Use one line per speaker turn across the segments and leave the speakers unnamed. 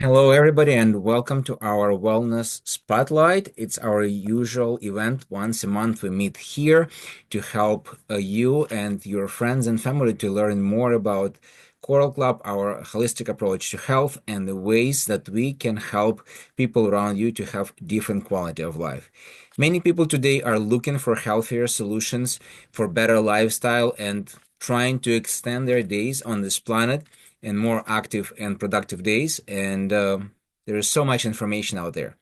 Hello, everybody, and welcome to our Wellness Spotlight. It's our usual event. Once a month, we meet here to help you and your friends and family to learn more about Coral Club, our holistic approach to health, and the ways that we can help people around you to have different quality of life. Many people today are looking for healthier solutions for better lifestyle and trying to extend their days on this planet and more active and productive days. And there is so much information out there.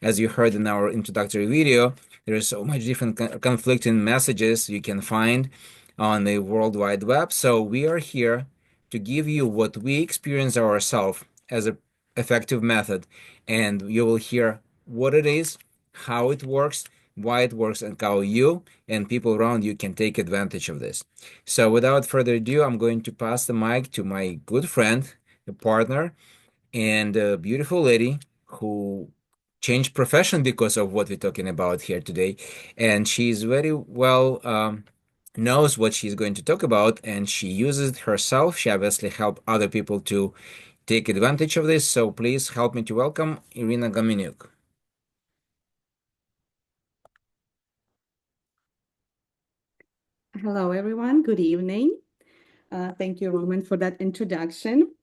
As you heard in our introductory video, there is so much different conflicting messages you can find on the World Wide Web. So we are here to give you what we experience ourselves as an effective method. And you will hear what it is, how it works, why it works, and how you and people around you can take advantage of this. So without further ado, I'm going to pass the mic to my good friend, a partner, and a beautiful lady who changed profession because of what we're talking about here today. And she's very well knows what she's going to talk about, and she uses it herself. She obviously helped other people to take advantage of this. So please help me to welcome Irina Gomeniuk.
Hello, everyone. Good evening. Thank you, Roman, for that introduction.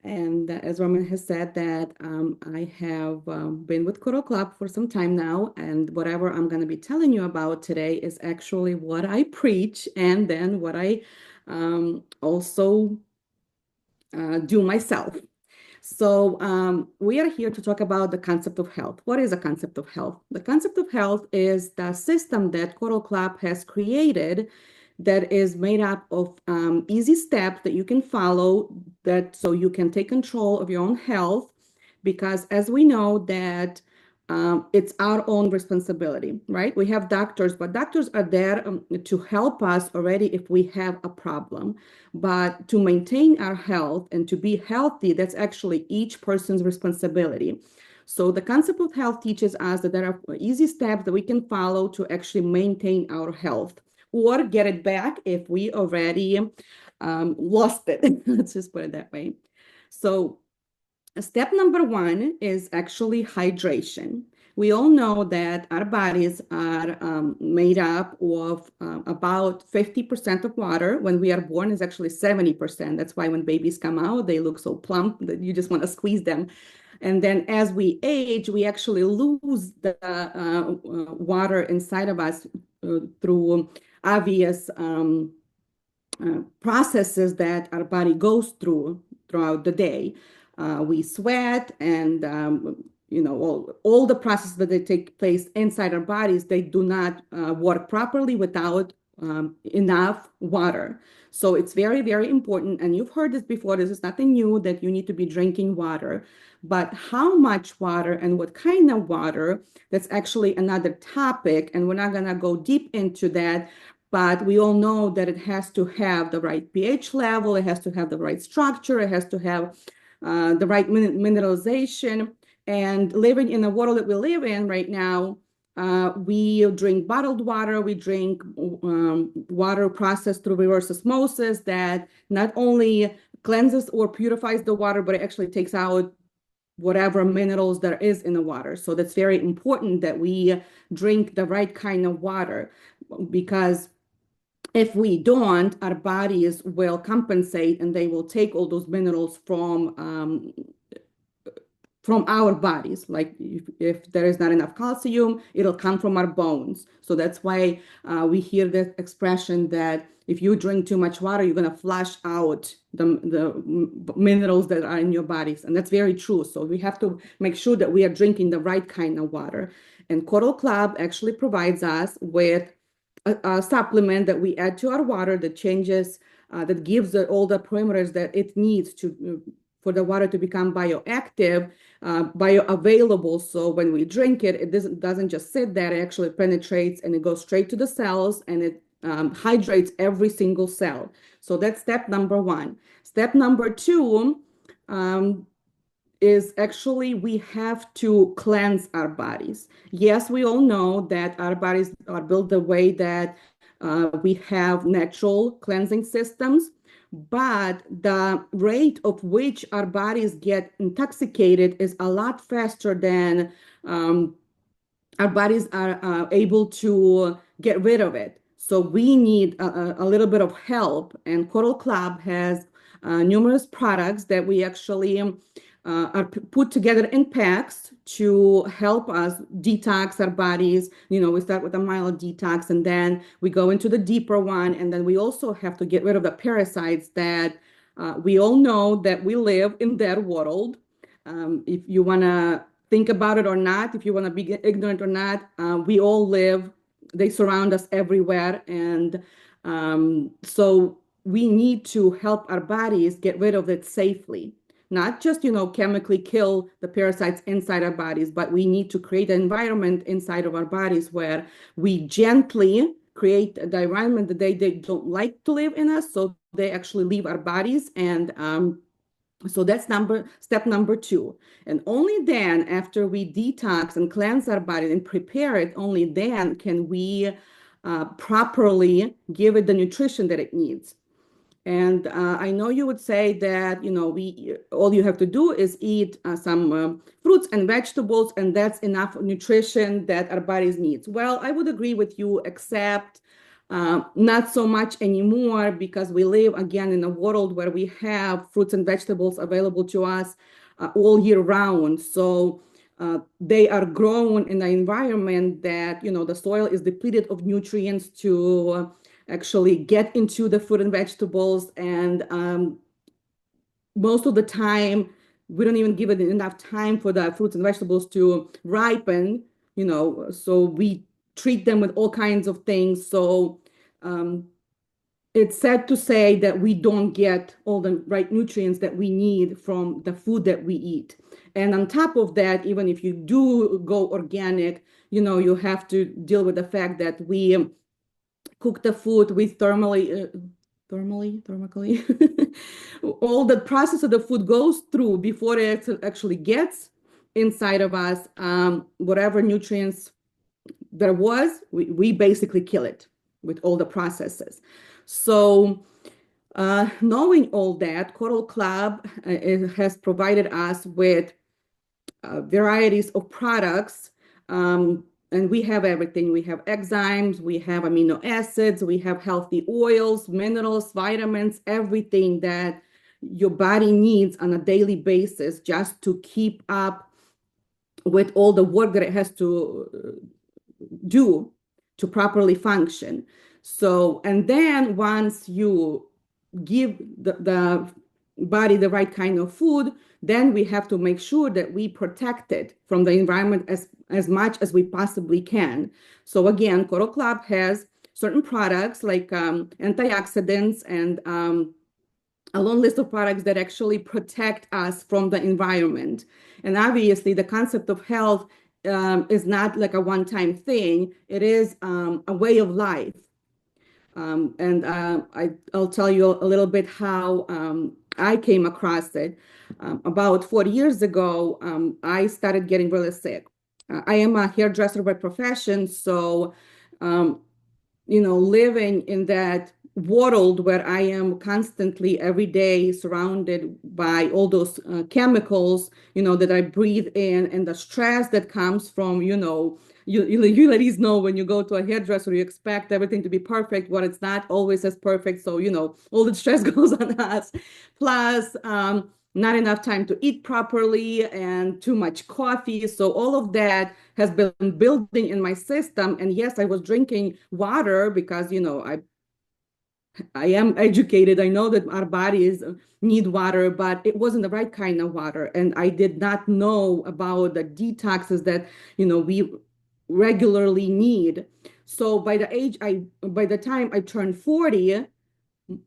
And as Roman has said, that I have been with Coral Club for some time now, and whatever I'm going to be telling you about today is actually what I preach, and then what I also do myself. So we are here to talk about the concept of health. What is a concept of health? The concept of health is the system that Coral Club has created that is made up of easy steps that you can follow that so you can take control of your own health, because as we know that it's our own responsibility, right? We have doctors, but doctors are there to help us already if we have a problem. But to maintain our health and to be healthy, that's actually each person's responsibility. So the concept of health teaches us that there are easy steps that we can follow to actually maintain our health or get it back if we already lost it. Let's just put it that way. So step number one is actually hydration. We all know that our bodies are made up of about 50% of water. When we are born, it's actually 70%. That's why when babies come out, they look so plump that you just want to squeeze them. And then as we age, we actually lose the water inside of us through obvious processes that our body goes throughout the day. We sweat, and all the processes that they take place inside our bodies, they do not work properly without enough water. So it's very, very important. And you've heard this before. This is nothing new that you need to be drinking water. But how much water and what kind of water, that's actually another topic. And we're not going to go deep into that. But we all know that it has to have the right pH level. It has to have the right structure. It has to have the right mineralization. And living in the world that we live in right now, we drink bottled water. We drink water processed through reverse osmosis that not only cleanses or purifies the water, but it actually takes out whatever minerals there is in the water. So that's very important that we drink the right kind of water, because if we don't, our bodies will compensate and they will take all those minerals from our bodies. Like if there is not enough calcium, it'll come from our bones. So that's why we hear the expression that if you drink too much water, you're going to flush out the minerals that are in your bodies. And that's very true. So we have to make sure that we are drinking the right kind of water. And Coral Club actually provides us with a supplement that we add to our water that changes, that gives all the parameters that it needs to for the water to become bioactive, bioavailable. So when we drink it, it doesn't just sit there. It actually penetrates and it goes straight to the cells, and it hydrates every single cell. So that's step number one. Step number two is actually we have to cleanse our bodies. Yes, we all know that our bodies are built the way that we have natural cleansing systems, but the rate of which our bodies get intoxicated is a lot faster than our bodies are able to get rid of it. So we need a little bit of help. And Coral Club has numerous products that we actually are put together in packs to help us detox our bodies. We start with a mild detox and then we go into the deeper one. And then we also have to get rid of the parasites that we all know that we live in that world. If you want to think about it or not, if you want to be ignorant or not, we all live, they surround us everywhere. And so we need to help our bodies get rid of it safely. Not just, chemically kill the parasites inside our bodies, but we need to create an environment inside of our bodies where we gently create the environment that they don't like to live in us. So they actually leave our bodies. And so that's step number 2. And only then, after we detox and cleanse our body and prepare it, only then can we properly give it the nutrition that it needs. And I know you would say that, all you have to do is eat some fruits and vegetables, and that's enough nutrition that our bodies needs. Well, I would agree with you, except not so much anymore, because we live again in a world where we have fruits and vegetables available to us all year round. So they are grown in an environment that, the soil is depleted of nutrients to actually get into the fruit and vegetables. And most of the time, we don't even give it enough time for the fruits and vegetables to ripen, so we treat them with all kinds of things. So it's sad to say that we don't get all the right nutrients that we need from the food that we eat. And on top of that, even if you do go organic, you have to deal with the fact that we cook the food with thermically, all the process of the food goes through before it actually gets inside of us. Whatever nutrients there was, we basically kill it with all the processes. So knowing all that, Coral Club has provided us with varieties of products. And we have everything. We have enzymes, we have amino acids, we have healthy oils, minerals, vitamins, everything that your body needs on a daily basis just to keep up with all the work that it has to do to properly function. So, and then once you give the body the right kind of food, then we have to make sure that we protect it from the environment as much as we possibly can. So again, Coral Club has certain products like antioxidants and a long list of products that actually protect us from the environment. And obviously, the concept of health is not like a one-time thing. It is a way of life. And I'll tell you a little bit how I came across it. About 4 years ago, I started getting really sick. I am a hairdresser by profession, so living in that world where I am constantly every day surrounded by all those chemicals, that I breathe in, and the stress that comes from, you ladies know when you go to a hairdresser, you expect everything to be perfect, what it's not always as perfect. So, all the stress goes on us. Plus, not enough time to eat properly and too much coffee. So all of that has been building in my system. And yes, I was drinking water because, I am educated. I know that our bodies need water, but it wasn't the right kind of water. And I did not know about the detoxes that, we regularly need. So by the time I turned 40,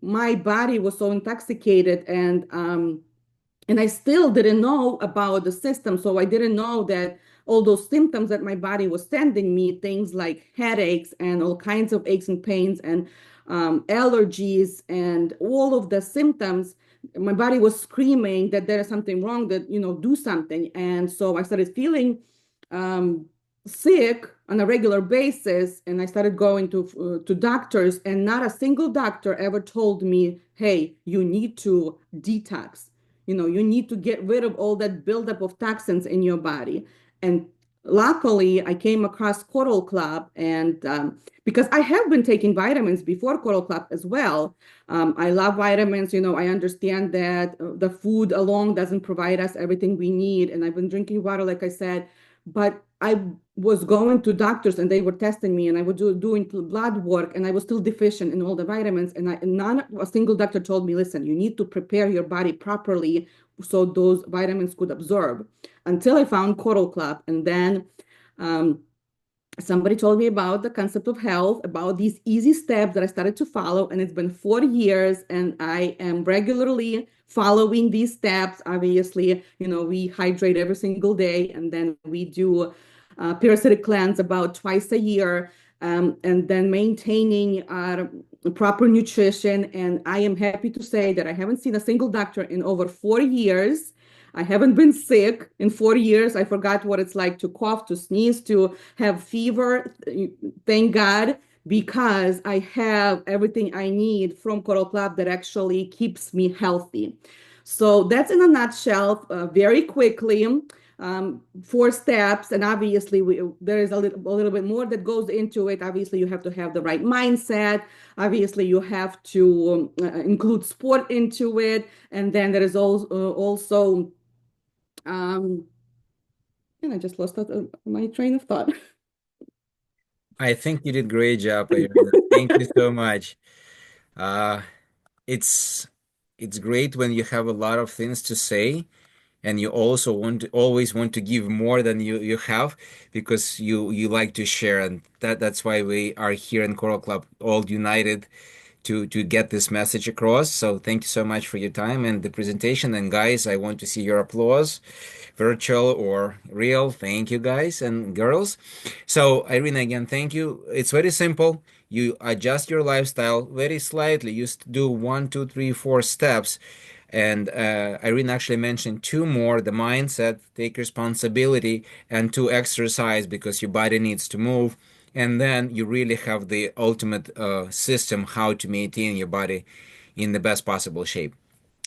my body was so intoxicated, and I still didn't know about the system. So I didn't know that all those symptoms that my body was sending me, things like headaches and all kinds of aches and pains and allergies and all of the symptoms, my body was screaming that there is something wrong, that, do something. And so I started feeling sick on a regular basis, and I started going to doctors, and not a single doctor ever told me, "Hey, you need to detox. You need to get rid of all that buildup of toxins in your body." And luckily, I came across Coral Club, and because I have been taking vitamins before Coral Club as well. I love vitamins. I understand that the food alone doesn't provide us everything we need, and I've been drinking water, like I said, but I was going to doctors and they were testing me, and I was doing blood work, and I was still deficient in all the vitamins. And not a single doctor told me, "Listen, you need to prepare your body properly so those vitamins could absorb," until I found Coral Club. And then um, somebody told me about the concept of health, about these easy steps that I started to follow. And it's been 4 years, and I am regularly following these steps. Obviously, we hydrate every single day, and then we do parasitic cleanse about twice a year, and then maintaining our proper nutrition. And I am happy to say that I haven't seen a single doctor in over 4 years. I haven't been sick in 4 years. I forgot what it's like to cough, to sneeze, to have fever. Thank God, because I have everything I need from Coral Club that actually keeps me healthy. So that's in a nutshell, very quickly. 4 steps, and obviously there is a little bit more that goes into it. Obviously, you have to have the right mindset. Obviously, you have to include sport into it, and then there is also um, and I just lost my train of thought.
I think you did great job, Irina. Thank you so much. Uh, it's it's great when you have a lot of things to say, and you also always want to give more than you have, because you like to share, and that's why we are here in Coral Club, all united to get this message across. So thank you so much for your time and the presentation. And guys, I want to see your applause, virtual or real. Thank you, guys and girls. So Irina, again, thank you. It's very simple. You adjust your lifestyle very slightly. You do 1, 2, 3, 4 steps. And Irene actually mentioned two more: the mindset, take responsibility, and two, exercise, because your body needs to move. And then you really have the ultimate system how to maintain your body in the best possible shape.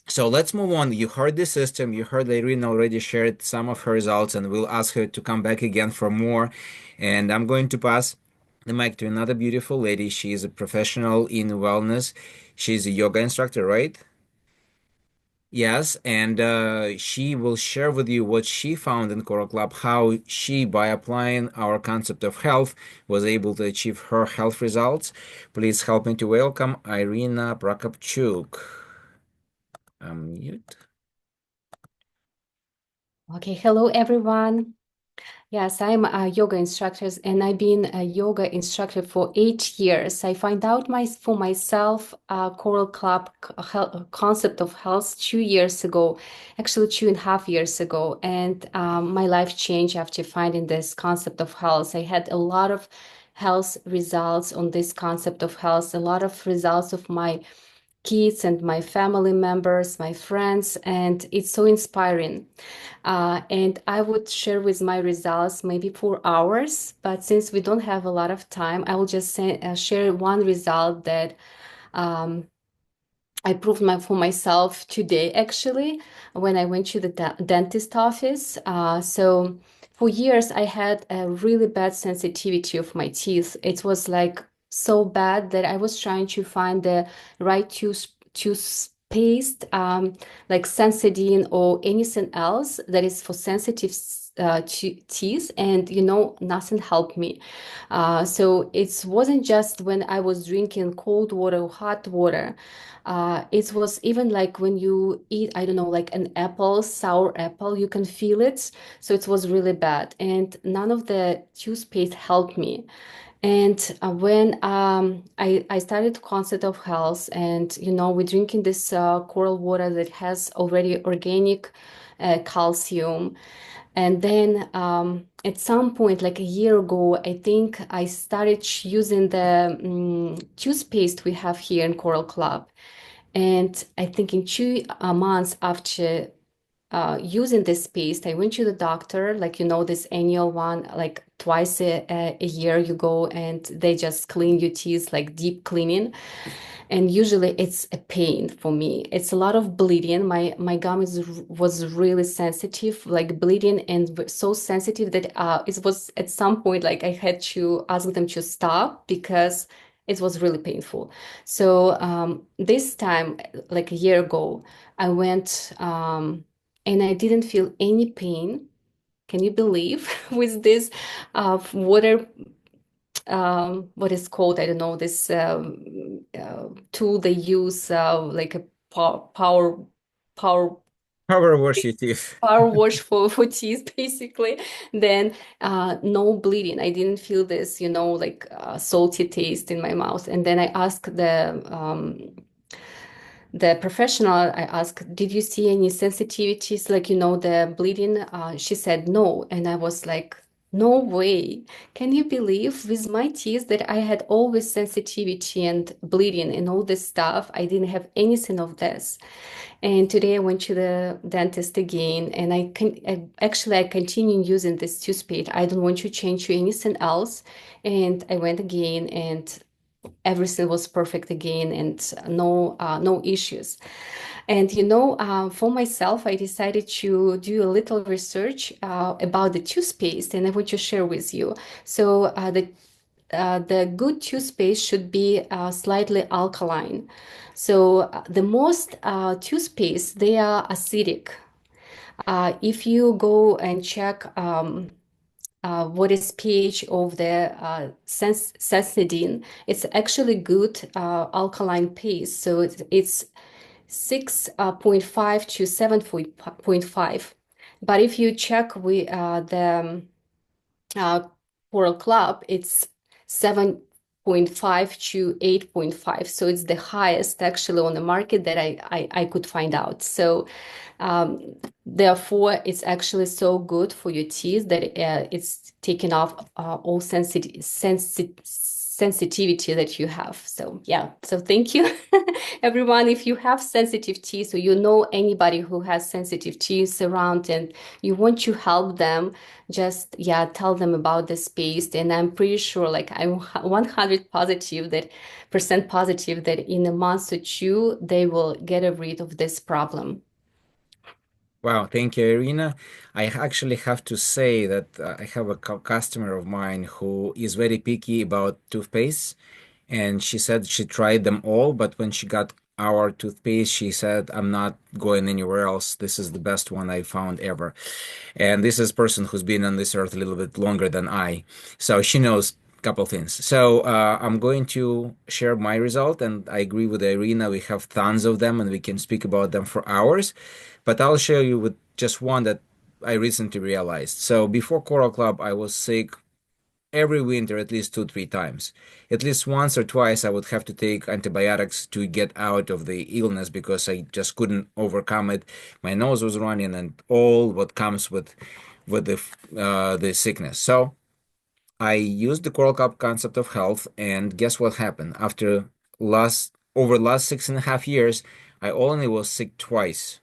So let's move on. You heard the system. You heard Irene already shared some of her results, and we'll ask her to come back again for more. And I'm going to pass the mic to another beautiful lady. She is a professional in wellness. She's a yoga instructor, right? Yes, and she will share with you what she found in Coral Club, how she, by applying our concept of health, was able to achieve her health results. Please help me to welcome Irina Prokopchuk. Mute.
Okay, hello everyone. Yes, I'm a yoga instructor, and I've been a yoga instructor for 8 years. I find out for myself Coral Club concept of health 2 years ago, actually 2.5 years ago, and my life changed after finding this concept of health. I had a lot of health results on this concept of health, a lot of results of my kids and my family members, my friends, and it's so inspiring. And I would share with my results maybe for hours, but since we don't have a lot of time, I will just share one result that um, I proved for myself today, actually, when I went to the dentist office. So for years, I had a really bad sensitivity of my teeth. It was like so bad that I was trying to find the right toothpaste, like Sensodyne or anything else that is for sensitive teeth, and nothing helped me. So it wasn't just when I was drinking cold water or hot water. It was even like when you eat, I don't know, like an apple, sour apple, you can feel it. So it was really bad. And none of the toothpaste helped me. And when I started concept of health, and we're drinking this coral water that has already organic calcium. And then at some point, like a year ago, I think I started using the toothpaste we have here in Coral Club. And I think in 2 months after using this paste, I went to the doctor, like, this annual one, like twice a year you go and they just clean your teeth, like deep cleaning. And usually it's a pain for me. It's a lot of bleeding. My gum was really sensitive, like bleeding, and so sensitive that it was at some point like I had to ask them to stop because it was really painful. So this time, like a year ago, I went and I didn't feel any pain. Can you believe with this water what is called, I don't know, this tool they use like a power power
Power wash your teeth.
power wash for teeth basically. Then no bleeding. I didn't feel this, like salty taste in my mouth. And then I asked the professional, I asked, did you see any sensitivities, like, the bleeding? She said no. And I was like, no way. Can you believe with my teeth that I had always sensitivity and bleeding and all this stuff? I didn't have anything of this. And today I went to the dentist again, and I continue using this toothpaste. I don't want to change to anything else. And I went again, and everything was perfect again, and no issues. And for myself, I decided to do a little research about the toothpaste, and I want to share with you. So the good toothpaste should be slightly alkaline. So the most toothpaste, they are acidic. If you go and check what is pH of the Sensodyne, it's actually good alkaline paste. So it's 6.5 to 7.5. But if you check with the Coral Club, it's 7.5 to 8.5. So it's the highest actually on the market that I could find out. So therefore, it's actually so good for your teeth that it's taking off all sensitivity that you have. So yeah, so thank you, everyone. If you have sensitive teeth, or anybody who has sensitive teeth around and you want to help them, just tell them about this paste. And I'm pretty sure, like I'm 100 percent positive that in a month or two they will get rid of this problem.
Wow, thank you, Irina. I actually have to say that I have a customer of mine who is very picky about toothpaste, and she said she tried them all, but when she got our toothpaste, she said, "I'm not going anywhere else. This is the best one I found ever." And this is a person who's been on this earth a little bit longer than I, so she knows a couple things. So I'm going to share my result, and I agree with Irina. We have tons of them, and we can speak about them for hours. But I'll share you with just one that I recently realized. So before Coral Club, I was sick every winter at least 2, 3 times. At least once or twice, I would have to take antibiotics to get out of the illness because I just couldn't overcome it. My nose was running, and all what comes with the sickness. So I used the Coral Cup concept of health, and guess what happened? Last 6.5 years, I only was sick twice.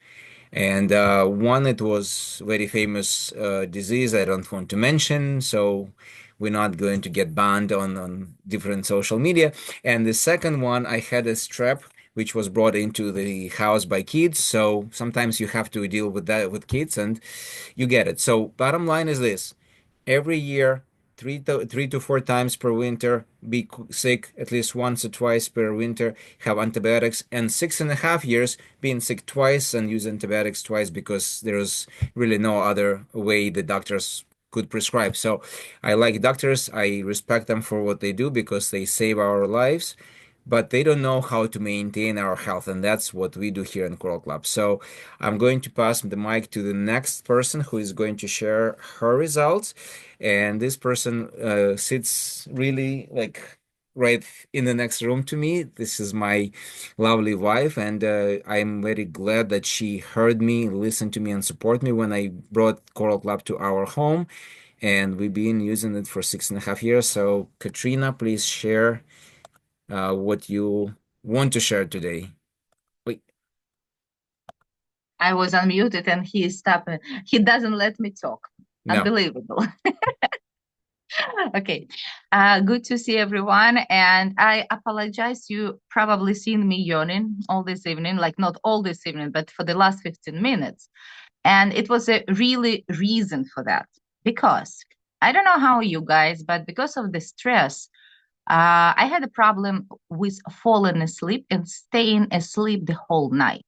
And one, it was very famous disease I don't want to mention, so we're not going to get banned on different social media. And the second one, I had a strep, which was brought into the house by kids. So sometimes you have to deal with that with kids, and you get it. So bottom line is this: every year, 3 to 4 times per winter, be sick at least once or twice per winter, have antibiotics, and 6.5 years being sick twice and use antibiotics twice because there's really no other way the doctors could prescribe. So I like doctors. I respect them for what they do because they save our lives, but they don't know how to maintain our health, and that's what we do here in Coral Club. So I'm going to pass the mic to the next person who is going to share her results, and this person sits really like right in the next room to me. This is my lovely wife, and I'm very glad that she heard me, listened to me, and support me when I brought Coral Club to our home, and we've been using it for 6.5 years. So Katrina, please share what you want to share today. Wait.
I was unmuted and he stopped. He doesn't let me talk.
No.
Unbelievable. Okay. Good to see everyone. And I apologize. You probably seen me yawning all this evening, like not all this evening, but for the last 15 minutes. And it was a really reason for that. Because I don't know how you guys, but because of the stress, I had a problem with falling asleep and staying asleep the whole night.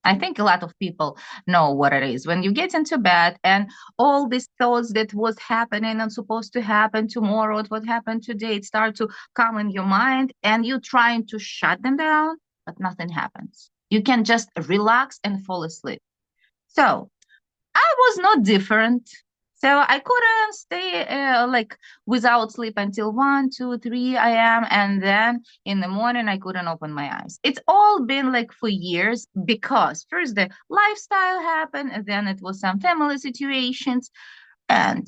I think a lot of people know what it is. When you get into bed and all these thoughts that was happening and supposed to happen tomorrow, what happened today, it start to come in your mind and you trying to shut them down, but nothing happens. You can just relax and fall asleep. So I was not different. So I couldn't stay like without sleep until 1, 2, 3 a.m. And then in the morning, I couldn't open my eyes. It's all been like for years because first the lifestyle happened, and then it was some family situations. And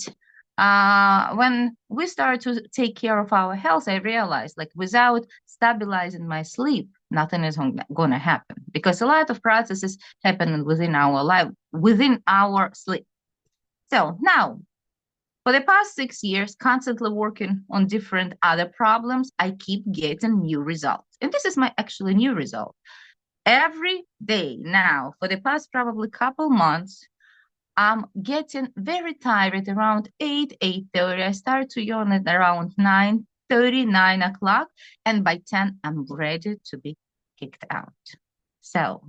when we started to take care of our health, I realized like without stabilizing my sleep, nothing is going to happen because a lot of processes happen within our life, within our sleep. So now, for the past 6 years, constantly working on different other problems, I keep getting new results. And this is my actually new result. Every day now, for the past probably couple months, I'm getting very tired around 8, 8:30. I start to yawn at around 9:30, 9 o'clock. And by 10, I'm ready to be kicked out. So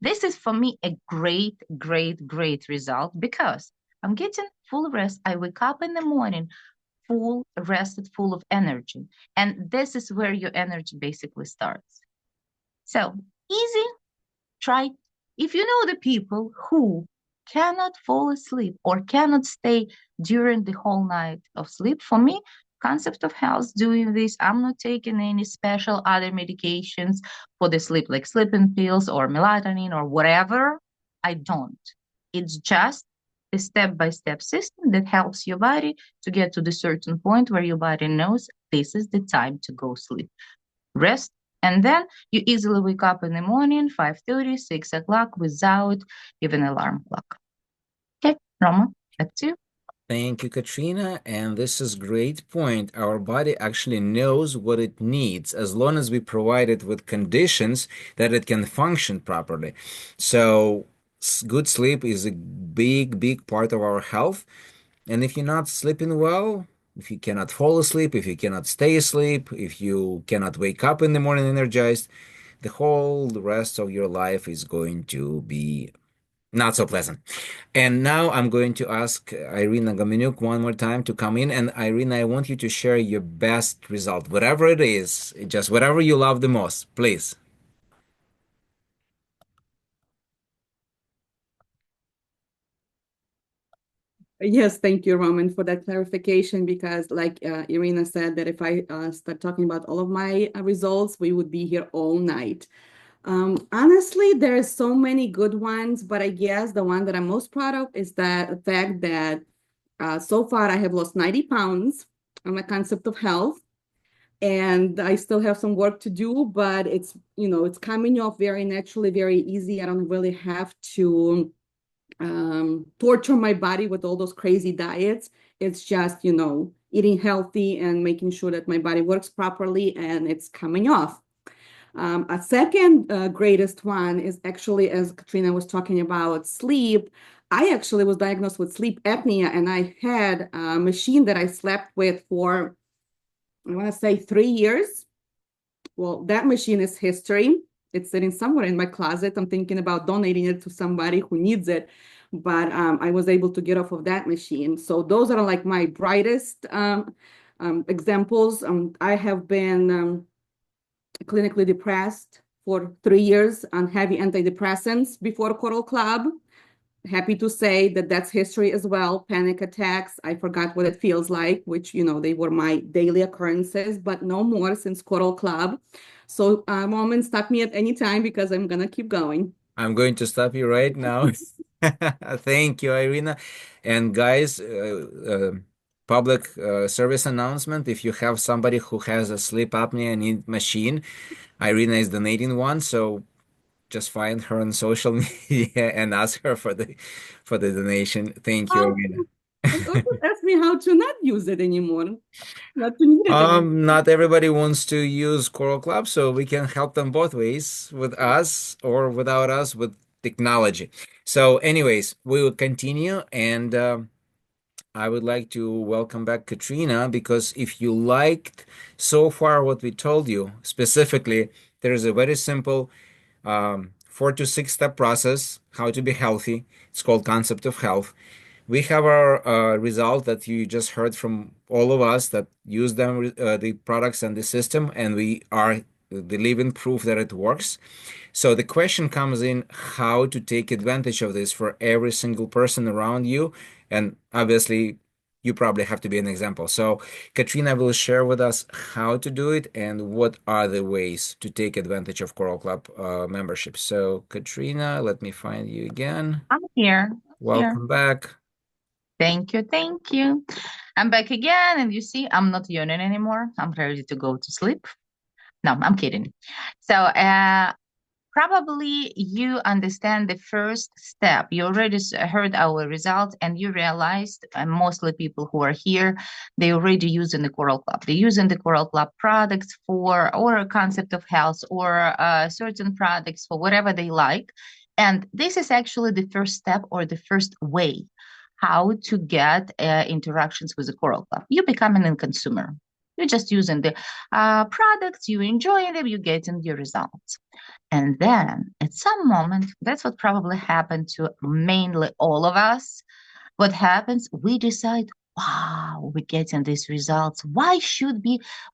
this is for me a great, great, great result because I'm getting full rest. I wake up in the morning full rested, full of energy. And this is where your energy basically starts. So easy, try. If you know the people who cannot fall asleep or cannot stay during the whole night of sleep, for me, concept of health doing this, I'm not taking any special other medications for the sleep, like sleeping pills or melatonin or whatever. I don't. It's just a step-by-step system that helps your body to get to the certain point where your body knows this is the time to go sleep. Rest, and then you easily wake up in the morning, 5:30, 6 o'clock, without even alarm clock. Okay, Roma, back to you.
Thank you, Katrina. And this is great point. Our body actually knows what it needs as long as we provide it with conditions that it can function properly. So good sleep is a big, big part of our health. And if you're not sleeping well, if you cannot fall asleep, if you cannot stay asleep, if you cannot wake up in the morning energized, the whole rest of your life is going to be not so pleasant. And now I'm going to ask Irina Gomenuk one more time to come in. And Irina, I want you to share your best result, whatever it is, just whatever you love the most, please.
Yes, thank you, Roman, for that clarification, because like Irina said, that if I start talking about all of my results, we would be here all night. Honestly, there's so many good ones, but I guess the one that I'm most proud of is the fact that so far I have lost 90 pounds on the concept of health. And I still have some work to do, but it's, it's coming off very naturally, very easy. I don't really have to torture my body with all those crazy diets. It's just, eating healthy and making sure that my body works properly, and it's coming off. A second greatest one is actually, as Katrina was talking about, sleep. I actually was diagnosed with sleep apnea, and I had a machine that I slept with for, I want to say, 3 years. Well, that machine is history. It's sitting somewhere in my closet. I'm thinking about donating it to somebody who needs it. But I was able to get off of that machine. So those are like my brightest examples. I have been clinically depressed for 3 years on heavy antidepressants before Coral Club. Happy to say that that's history as well. Panic attacks, I forgot what it feels like, which, they were my daily occurrences, but no more since Coral Club. So, Moment, stop me at any time because I'm going to keep going.
I'm going to stop you right now. Thank you, Irina. And guys, public service announcement, if you have somebody who has a sleep apnea and need machine, Irina is donating one. So just find her on social media and ask her for the donation. Thank you,
Oh,
Irina.
and also ask me how to not use it anymore, not to need it anymore.
Not everybody wants to use Coral Club, so we can help them both ways, with us or without us, with technology. So, anyways, we will continue, and I would like to welcome back Katrina, because if you liked so far what we told you, specifically, there is a very simple 4 to 6 step process how to be healthy. It's called concept of health. We have our result that you just heard from all of us that use them, the products and the system, and we are the living proof that it works. So the question comes in how to take advantage of this for every single person around you. And obviously, you probably have to be an example. So Katrina will share with us how to do it and what are the ways to take advantage of Coral Club membership. So Katrina, let me find you again.
I'm here. Here.
Welcome back.
Thank you. Thank you. I'm back again, and you see, I'm not yawning anymore. I'm ready to go to sleep. No, I'm kidding. So, probably you understand the first step. You already heard our results, and you realized, and mostly people who are here, they already using the Coral Club. They're using the Coral Club products for, or a concept of health, or certain products for whatever they like. And this is actually the first step, or the first way how to get interactions with the Coral Club. You becoming a consumer. You're just using the products, you enjoy them, you getting your results. And then at some moment, that's what probably happened to mainly all of us. What happens? We decide, wow, we're getting these results. Why should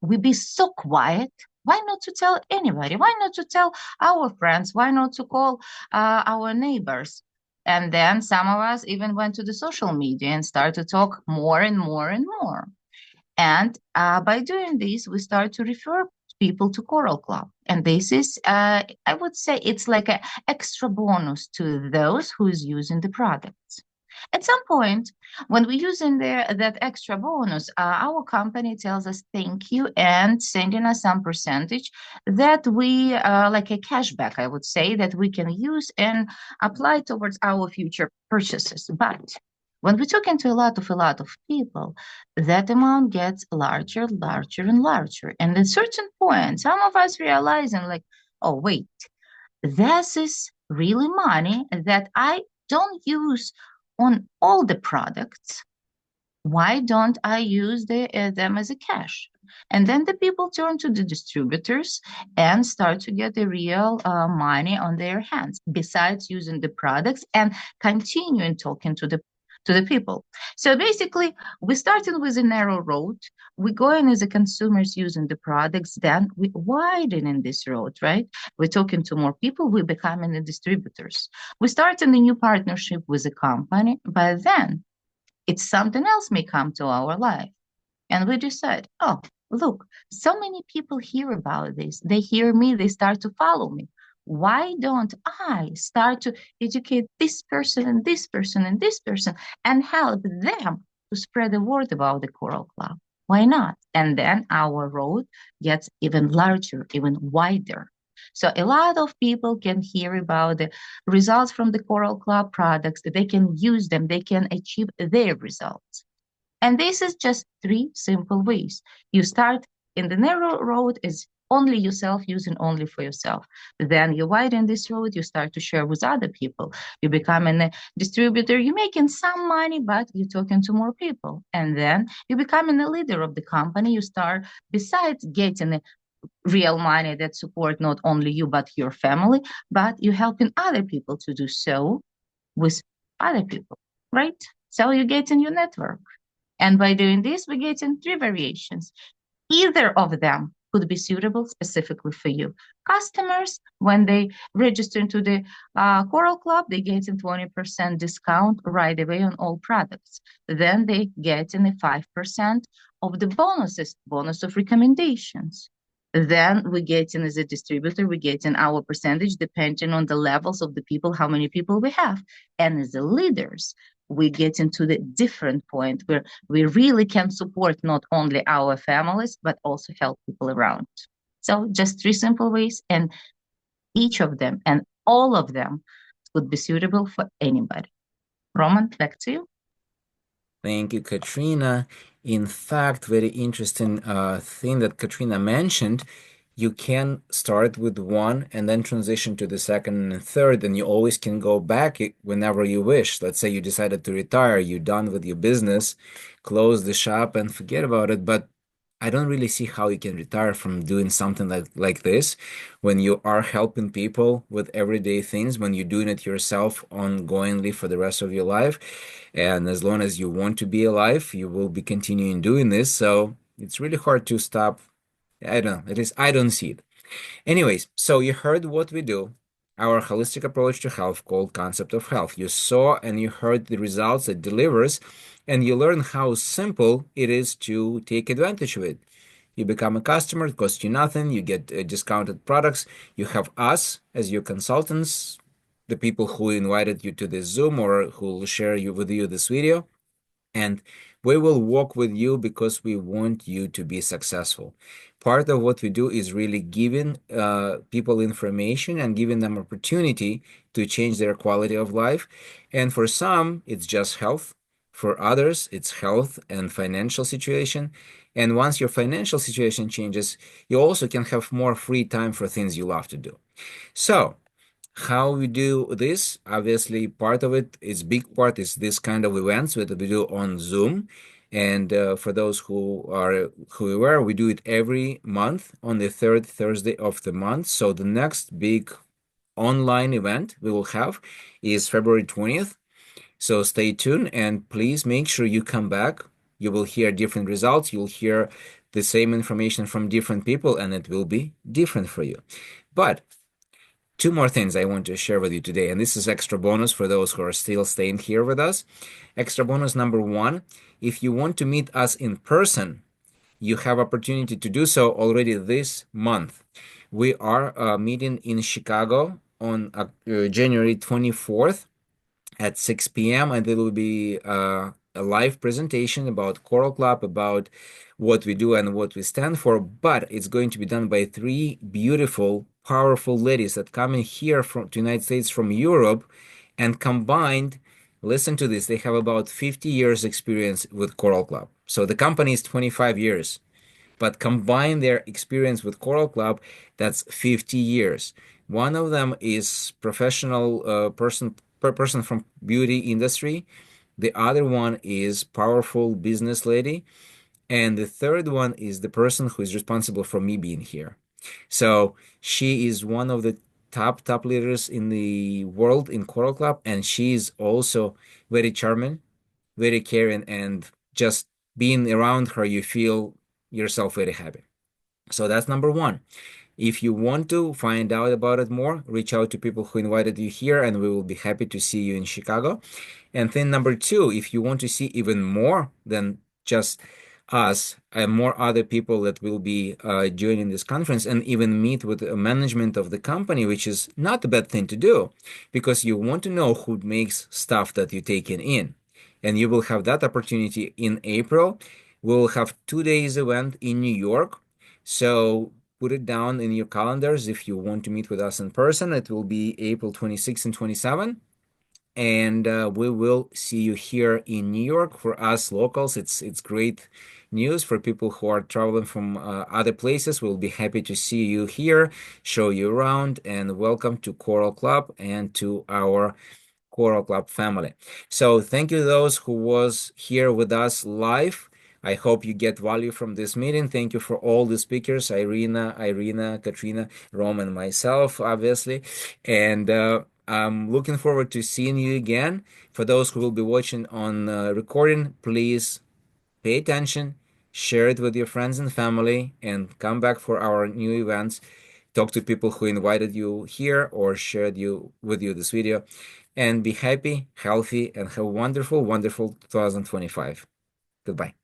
we be so quiet? Why not to tell anybody? Why not to tell our friends? Why not to call our neighbors? And then some of us even went to the social media and started to talk more and more and more. And by doing this, we start to refer people to Coral Club. And this is, I would say, it's like an extra bonus to those who's using the products. At some point, when we're using that extra bonus, our company tells us thank you and sending us some percentage that we, like a cashback, I would say, that we can use and apply towards our future purchases. But when we're talking to a lot of people, that amount gets larger, larger, and larger. And at certain point, some of us realizing like, oh, wait, this is really money that I don't use on all the products. Why don't I use them as a cash? And then the people turn to the distributors and start to get the real money on their hands, besides using the products and continuing talking to the people. So basically, we're starting with a narrow road. We're going as a consumers using the products, then we widening this road, right? We're talking to more people, we're becoming the distributors. We start in a new partnership with a company, but then it's something else may come to our life. And we decide, oh, look, so many people hear about this. They hear me, they start to follow me. Why don't I start to educate this person and this person and this person and help them to spread the word about the Coral Club? Why not? And then our road gets even larger, even wider. So a lot of people can hear about the results from the Coral Club products. They can use them. They can achieve their results. And this is just 3 simple ways. You start in the narrow road as only yourself, using only for yourself. Then you widen this road, you start to share with other people. You become a distributor, you're making some money, but you're talking to more people. And then you become a leader of the company. You start, besides getting real money that support not only you, but your family, but you're helping other people to do so with other people, right? So you get in your network. And by doing this, we get in 3 variations. Either of them could be suitable specifically for you. Customers, when they register into the Coral Club, they get a 20% discount right away on all products. Then they get in a 5% of the bonuses, bonus of recommendations. Then we get in as a distributor, we get in our percentage depending on the levels of the people, how many people we have. And as the leaders, we get into the different point where we really can support not only our families, but also help people around. So just 3 simple ways, and each of them, and all of them would be suitable for anybody. Roman, back to you.
Thank you, Katrina. In fact, very interesting thing that Katrina mentioned. You can start with one and then transition to the second and third, and you always can go back whenever you wish. Let's say you decided to retire, you're done with your business, close the shop and forget about it. But I don't really see how you can retire from doing something like this when you are helping people with everyday things, when you're doing it yourself ongoingly for the rest of your life. And as long as you want to be alive, you will be continuing doing this. So it's really hard to stop. I don't know. It is, I don't see it. Anyways, so you heard what we do, our holistic approach to health called Concept of Health. You saw and you heard the results it delivers, and you learn how simple it is to take advantage of it. You become a customer, it costs you nothing, you get discounted products, you have us as your consultants, the people who invited you to this Zoom or who will share with you this video. And we will walk with you because we want you to be successful. Part of what we do is really giving people information and giving them opportunity to change their quality of life. And for some, it's just health. For others, it's health and financial situation. And once your financial situation changes, you also can have more free time for things you love to do. So, how we do this, obviously part of it is big part is this kind of events that we do on Zoom. And for those who are aware, we do it every month on the third Thursday of the month. So the next big online event we will have is February 20th. So stay tuned and please make sure you come back. You will hear different results. You'll hear the same information from different people and it will be different for you. But two more things I want to share with you today, and this is extra bonus for those who are still staying here with us. Extra bonus number one, if you want to meet us in person, you have opportunity to do so already this month. We are meeting in Chicago on January 24th at 6 p.m. and it will be a live presentation about Coral Club, about what we do and what we stand for, but it's going to be done by three beautiful, powerful ladies that come in here from the United States, from Europe, and combined, listen to this, they have about 50 years experience with Coral Club. So the company is 25 years, but combine their experience with Coral Club, that's 50 years. One of them is professional person from beauty industry. The other one is powerful business lady. And the third one is the person who is responsible for me being here. So she is one of the top leaders in the world in Coral Club. And she's also very charming, very caring, and just being around her, you feel yourself very happy. So that's number one. If you want to find out about it more, reach out to people who invited you here, and we will be happy to see you in Chicago. And then number two, if you want to see even more than just us and more other people that will be joining this conference and even meet with the management of the company, which is not a bad thing to do because you want to know who makes stuff that you're taking in. And you will have that opportunity in April. We'll have 2 days event in New York. So put it down in your calendars if you want to meet with us in person. It will be April 26 and 27. And we will see you here in New York. For us locals, it's great news. For people who are traveling from other places, we'll be happy to see you here, show you around, and welcome to Coral Club and to our Coral Club family. So thank you those who was here with us live. I hope you get value from this meeting. Thank you for all the speakers, Irina, Katrina, Rom, and myself, obviously. And I'm looking forward to seeing you again. For those who will be watching on recording, please pay attention, share it with your friends and family, and come back for our new events. Talk to people who invited you here or shared with you this video. And be happy, healthy, and have a wonderful, wonderful 2025. Goodbye.